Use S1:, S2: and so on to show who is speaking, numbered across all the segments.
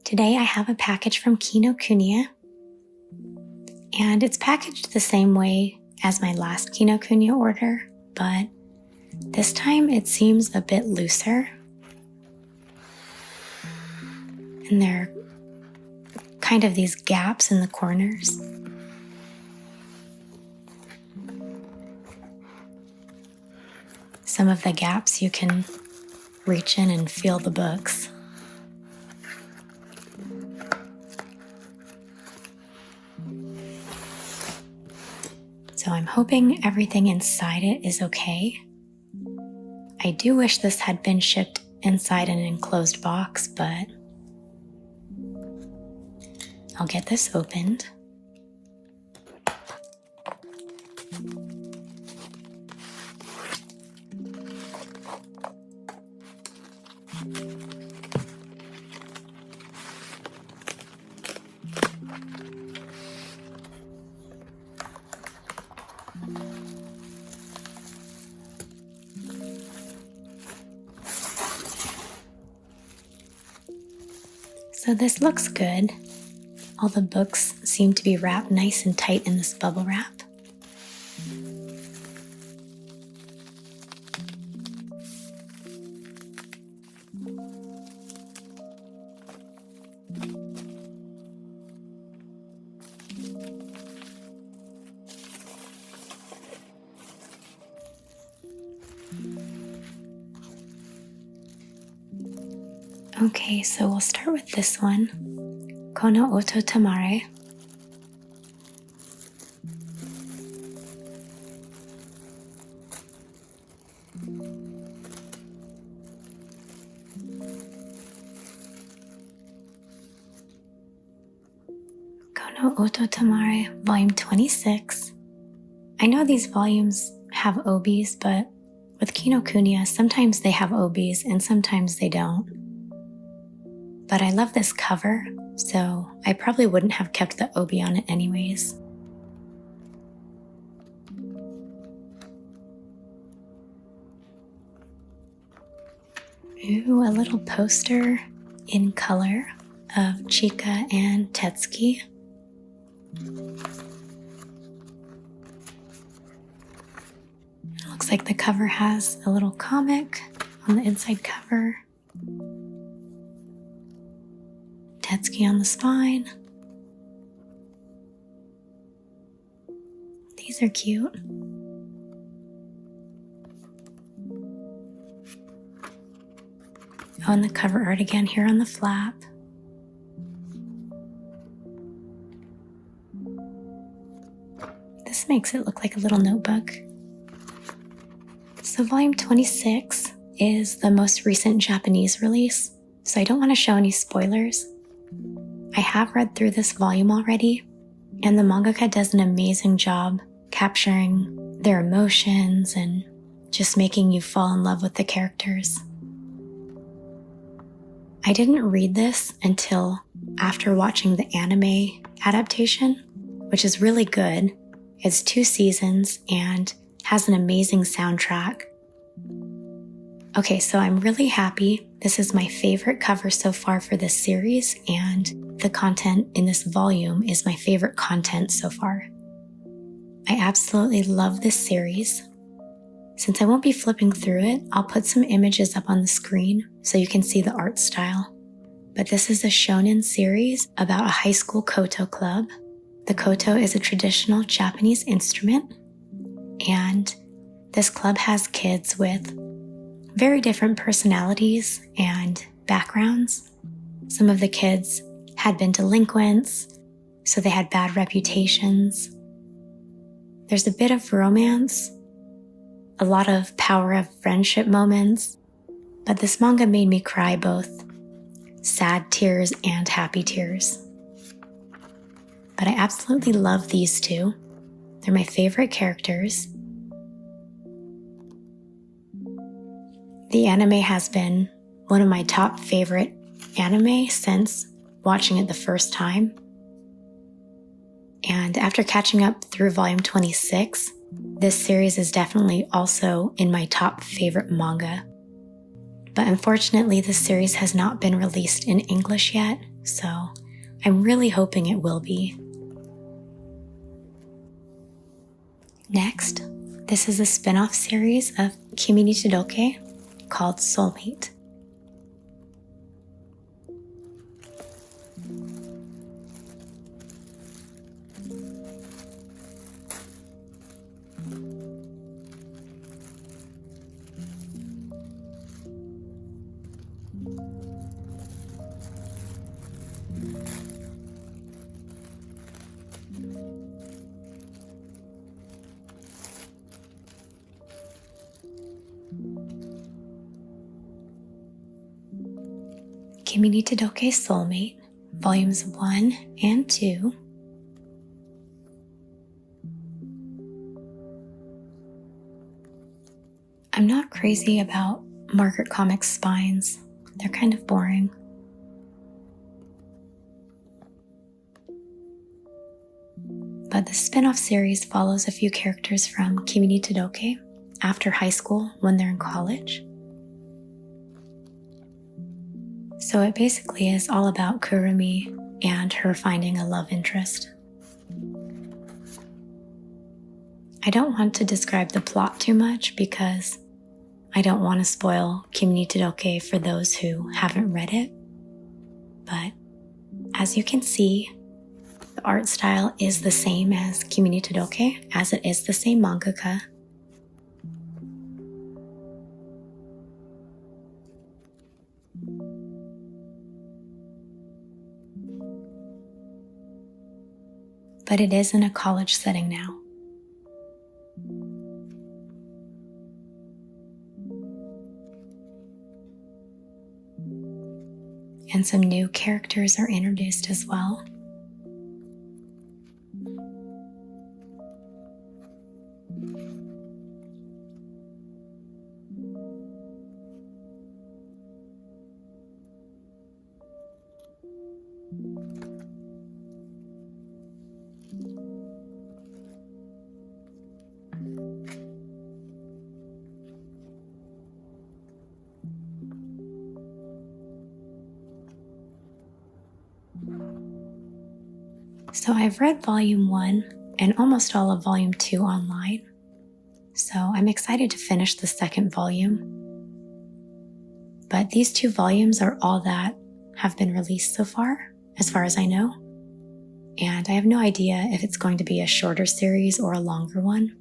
S1: Today I have a package from Kinokuniya, and it's packaged the same way as my last Kinokuniya order, but this time it seems a bit looser. And there are kind of these gaps in the corners. Some of the gaps you can reach in and feel the books. So I'm hoping everything inside it is okay. I do wish this had been shipped inside an enclosed box, but I'll get this opened. So this looks good. All the books seem to be wrapped nice and tight in this bubble wrap. Okay, so we'll start with this one, Kono Oto Tomare. Kono Oto Tomare, volume 26. I know these volumes have OBs, but with Kinokuniya, sometimes they have OBs and sometimes they don't. But I love this cover, so I probably wouldn't have kept the OB on it anyways. Ooh, a little poster in color of Chika and Tetsuki. It looks like the cover has a little comic on the inside cover. Tetsuki on the spine. These are cute. Oh, and the cover art again here on the flap. This makes it look like a little notebook. So volume 26 is the most recent Japanese release, so I don't want to show any spoilers. I have read through this volume already, and the mangaka does an amazing job capturing their emotions and just making you fall in love with the characters. I didn't read this until after watching the anime adaptation, which is really good. It's 2 seasons and has an amazing soundtrack. Okay, so I'm really happy. This is my favorite cover so far for this series, and the content in this volume is my favorite content so far. I absolutely love this series. Since I won't be flipping through it, I'll put some images up on the screen so you can see the art style. But this is a shonen series about a high school koto club. The koto is a traditional Japanese instrument, and this club has kids with very different personalities and backgrounds. Some of the kids had been delinquents, so they had bad reputations. There's a bit of romance, a lot of power of friendship moments, but this manga made me cry both sad tears and happy tears. But I absolutely love these two. They're my favorite characters. The anime has been one of my top favorite anime since watching it the first time. And after catching up through volume 26, this series is definitely also in my top favorite manga. But unfortunately, this series has not been released in English yet, so I'm really hoping it will be. Next, this is a spin-off series of Kimi ni Todoke called Soulmate. Kimi ni Todoke Soulmate, Volumes 1 and 2. I'm not crazy about Margaret Comics spines. They're kind of boring. But the spin-off series follows a few characters from Kimi ni Todoke after high school when they're in college. So it basically is all about Kurumi and her finding a love interest. I don't want to describe the plot too much because I don't want to spoil Kimi ni Todoke for those who haven't read it. But as you can see, the art style is the same as Kimi ni Todoke, as it is the same mangaka. But it is in a college setting now. And some new characters are introduced as well. So I've read Volume 1 and almost all of Volume 2 online. So I'm excited to finish the second volume. But these 2 volumes are all that have been released so far as I know. And I have no idea if it's going to be a shorter series or a longer one.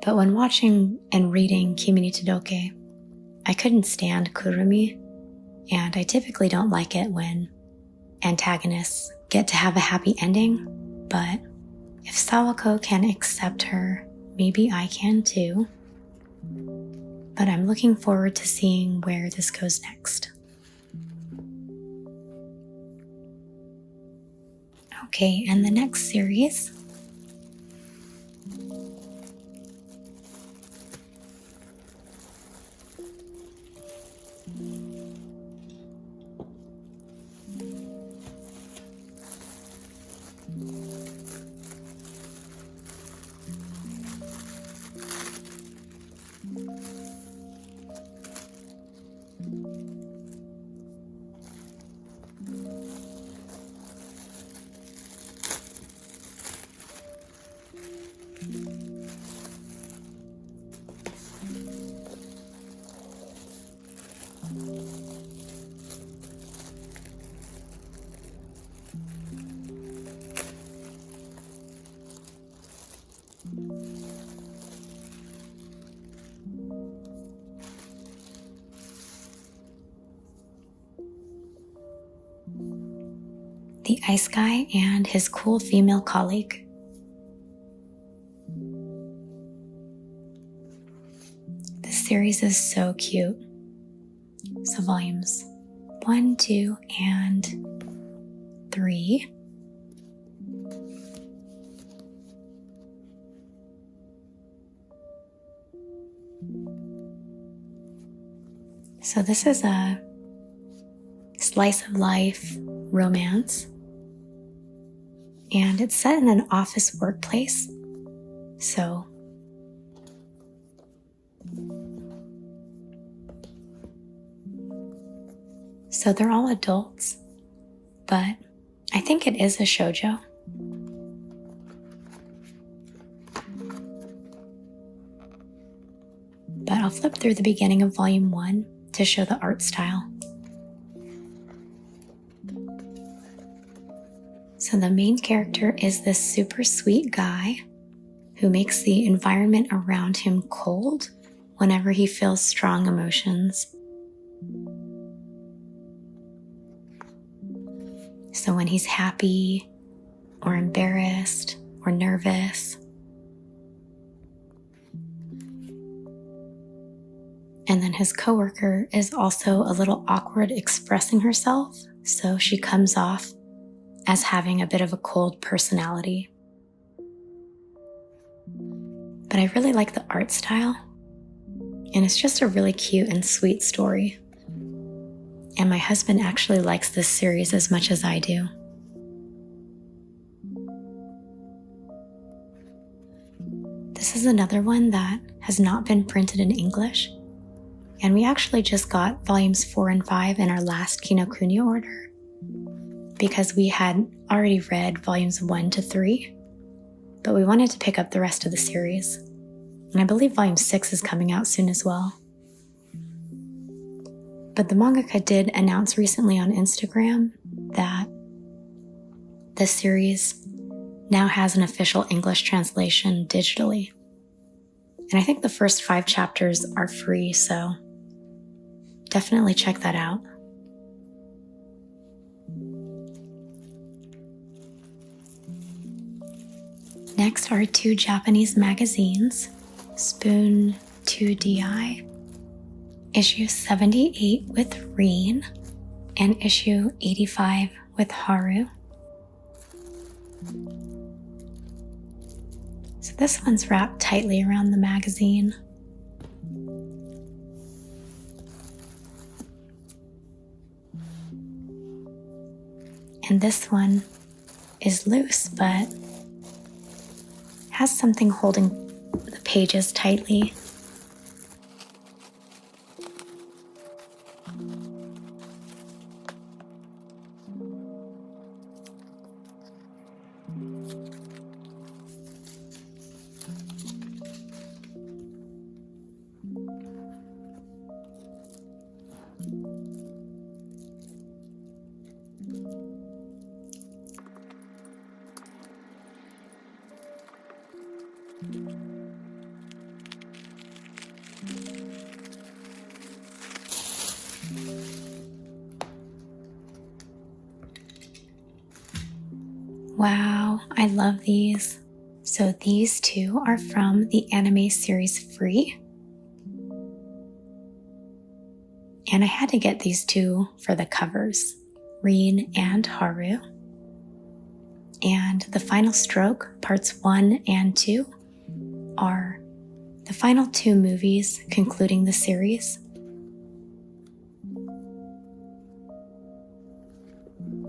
S1: But when watching and reading Kimi ni Todoke, I couldn't stand Kurumi, and I typically don't like it when antagonists get to have a happy ending, but if Sawako can accept her, maybe I can too. But I'm looking forward to seeing where this goes next. Okay, and the next series The Ice Guy and his cool female colleague. This series is so cute. So volumes 1, 2, and 3. So this is a slice of life romance, and it's set in an office workplace. So So they're all adults, but I think it is a shoujo. But I'll flip through the beginning of volume 1 to show the art style. So the main character is this super sweet guy who makes the environment around him cold whenever he feels strong emotions. So when he's happy or embarrassed or nervous. And then his coworker is also a little awkward expressing herself, so she comes off as having a bit of a cold personality. But I really like the art style, and it's just a really cute and sweet story. And my husband actually likes this series as much as I do. This is another one that has not been printed in English, and we actually just got volumes 4 and 5 in our last Kinokuniya order because we had already read volumes 1 to 3, but we wanted to pick up the rest of the series. And I believe volume 6 is coming out soon as well. But the mangaka did announce recently on Instagram that the series now has an official English translation digitally. And I think the first 5 chapters are free, so definitely check that out. Next are 2 Japanese magazines, Spoon 2DI, issue 78 with Reen, and issue 85 with HARU. So this one's wrapped tightly around the magazine. And this one is loose, but has something holding the pages tightly. Wow, I love these. So these 2 are from the anime series Free. And I had to get these 2 for the covers, Reen and HARU. And the final stroke, parts 1 and 2, are the final 2 movies concluding the series.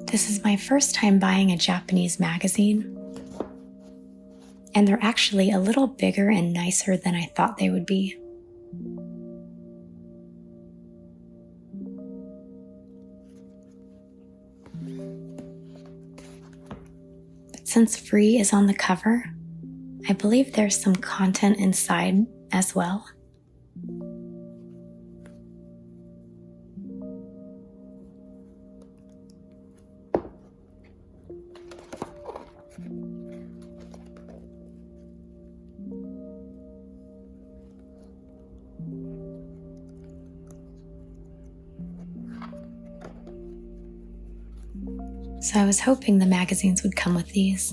S1: This is my first time buying a Japanese magazine, and they're actually a little bigger and nicer than I thought they would be. But since Free is on the cover, I believe there's some content inside as well. So I was hoping the magazines would come with these.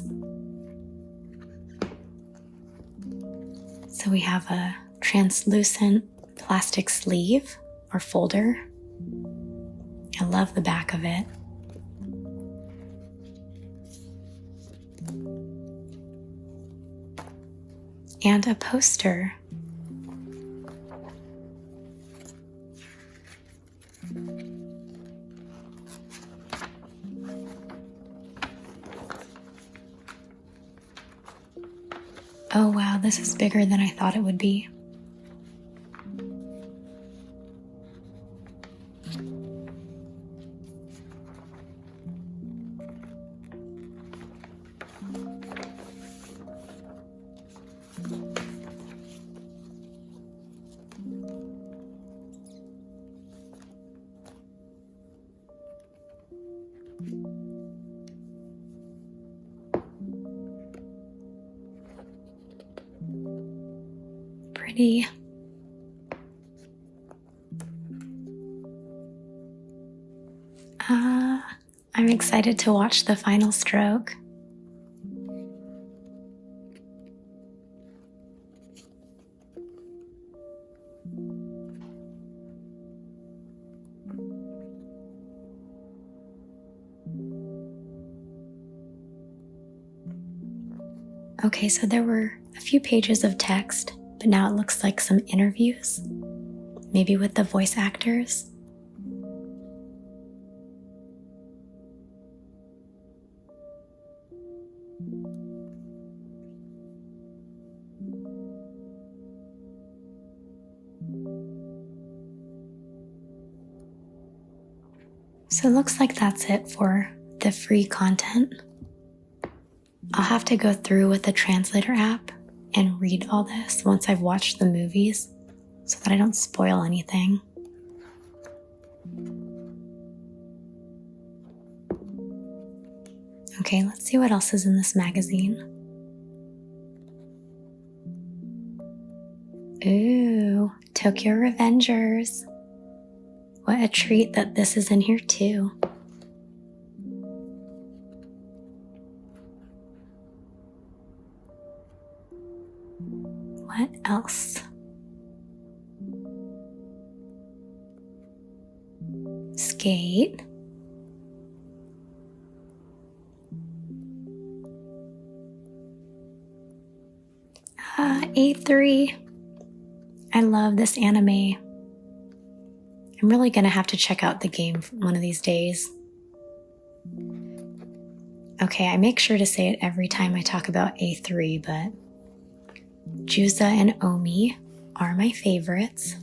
S1: So we have a translucent plastic sleeve or folder. I love the back of it. And a poster. Oh wow, this is bigger than I thought it would be. Pretty. I'm excited to watch the final stroke. Okay, so there were a few pages of text, but now it looks like some interviews, maybe with the voice actors. So it looks like that's it for the free content. I'll have to go through with the translator app and read all this once I've watched the movies so that I don't spoil anything. Okay, let's see what else is in this magazine. Ooh, Tokyo Revengers. What a treat that this is in here too. What else? Skate. A3. I love this anime. I'm really gonna have to check out the game one of these days. Okay, I make sure to say it every time I talk about A3, but Juza and Omi are my favorites.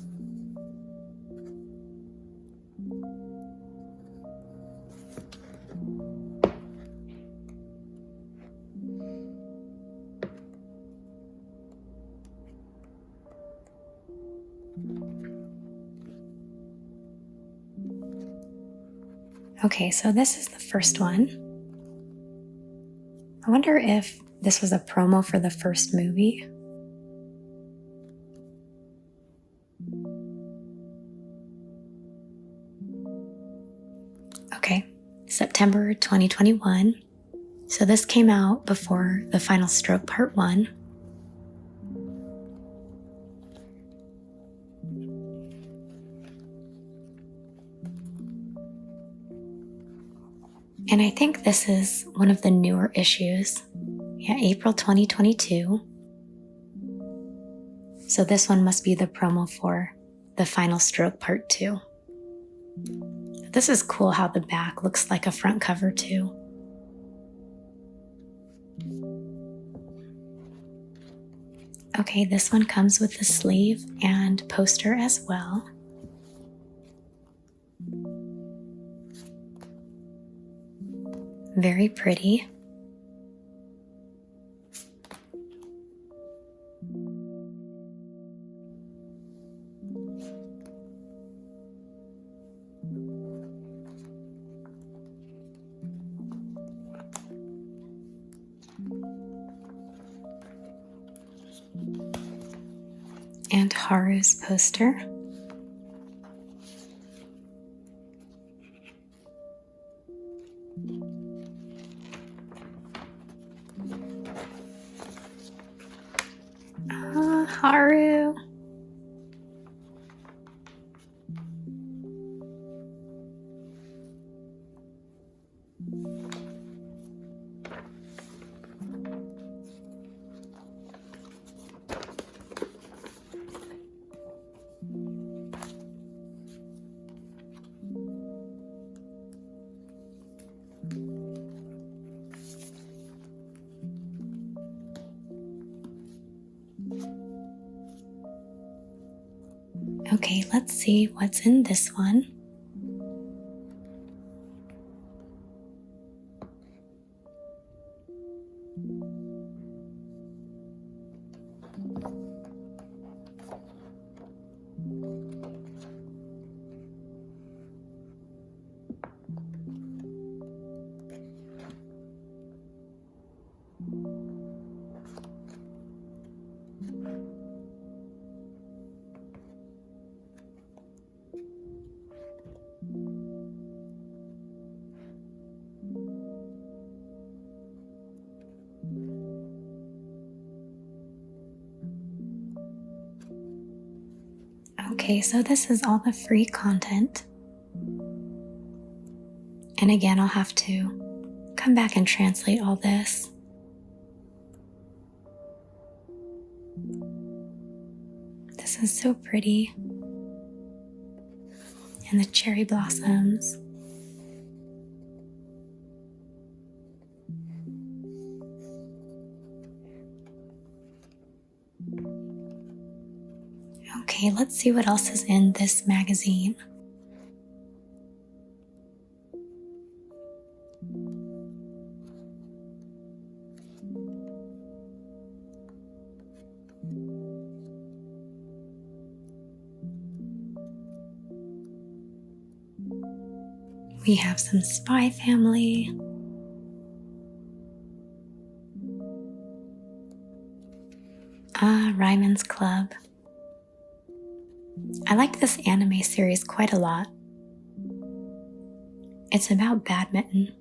S1: Okay, so this is the first one. I wonder if this was a promo for the first movie. Okay, September 2021. So this came out before the Final Stroke Part 1. And I think this is one of the newer issues. Yeah, April 2022. So this one must be the promo for the Final Stroke Part 2. This is cool how the back looks like a front cover too. Okay, this one comes with the sleeve and poster as well. Very pretty. And Haru's poster. Haru. Okay, let's see what's in this one. Okay, so this is all the free content. And again, I'll have to come back and translate all this. This is so pretty. And the cherry blossoms. Okay, let's see what else is in this magazine. We have some Spy Family. Ryman's Club. I like this anime series quite a lot. It's about badminton.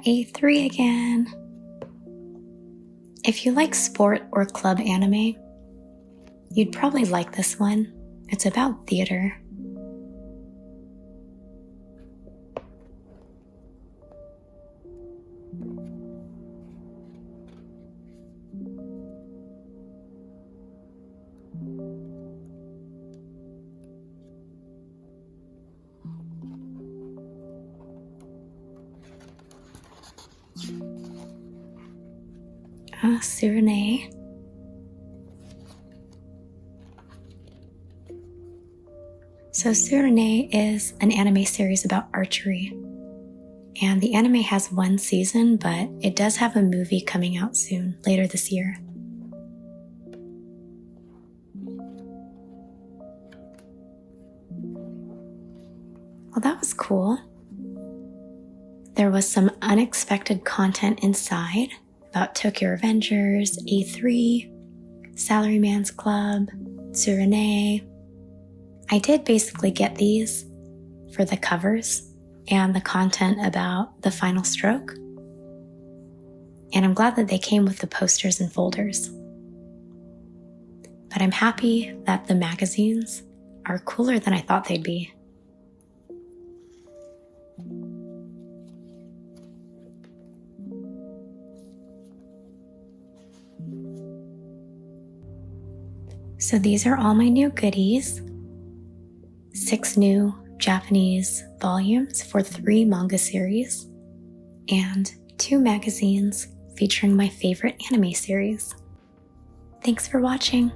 S1: A3 again. If you like sport or club anime, you'd probably like this one. It's about theater. Surene. So Surene is an anime series about archery. And the anime has one season, but it does have a movie coming out soon, later this year. Well, that was cool. There was some unexpected content inside about Tokyo Revengers, A3, Salaryman's Club, Surene. I did basically get these for the covers and the content about the final stroke. And I'm glad that they came with the posters and folders. But I'm happy that the magazines are cooler than I thought they'd be. So these are all my new goodies. 6 new Japanese volumes for 3 manga series, and 2 magazines featuring my favorite anime series. Thanks for watching.